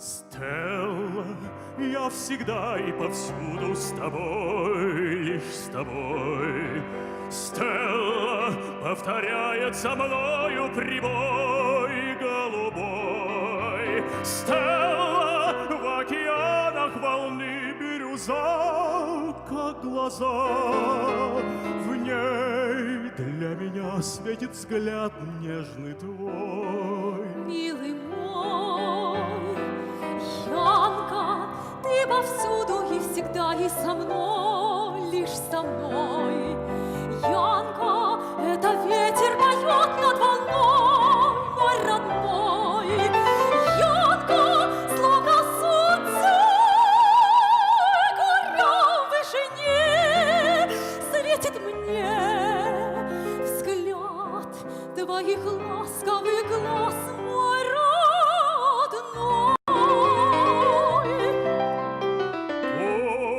Стелла, я всегда и повсюду с тобой, лишь с тобой. Стелла, повторяет за мною прибой голубой. Стелла, в океанах волны бирюза, как глаза. В ней для меня светит взгляд нежный твой. Милый мой, Янка, ты повсюду и всегда и со мной, лишь со мной. Янка, это ветер поет над волной, мой родной. Янка, словно солнце, горя в вышине, светит мне взгляд твоих ласковых глаз, мой родной.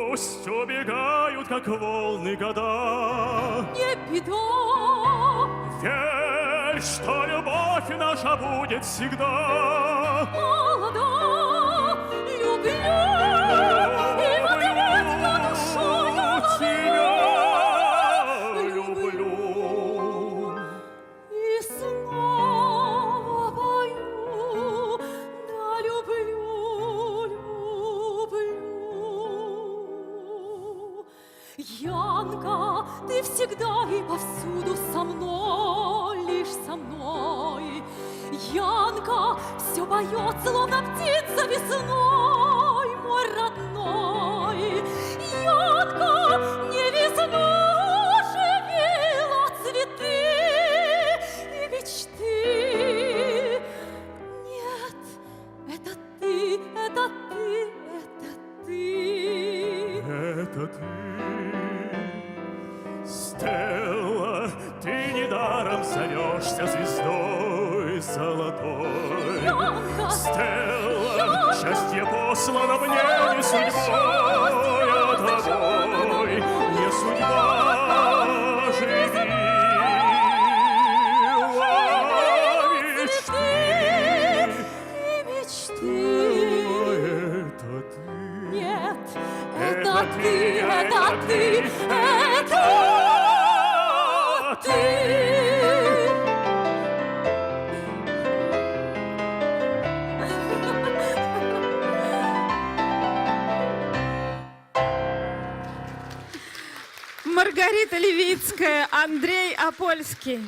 Пусть убегают, как волны, года, Не беда, верь, что любовь наша будет всегда. молода, люблю, и в ответ на душу я люблю. и снова пою, да люблю, люблю. Янка, ты всегда и повсюду со мной, лишь со мной. Янка все поет, словно птица весной, мой родной. Янка не весна оживила цветы и мечты. Нет, это ты, это ты, это ты. Это ты, Стелла, ты недаром зовешься звездой золотой. Янка, Стелла, счастье послано мне не судьбой, а тобой, не судьба живила мечты. и мечты. Это ты. Нет, это ты, это ты, это ты. Маргарита Левицкая, Андрей Апольский.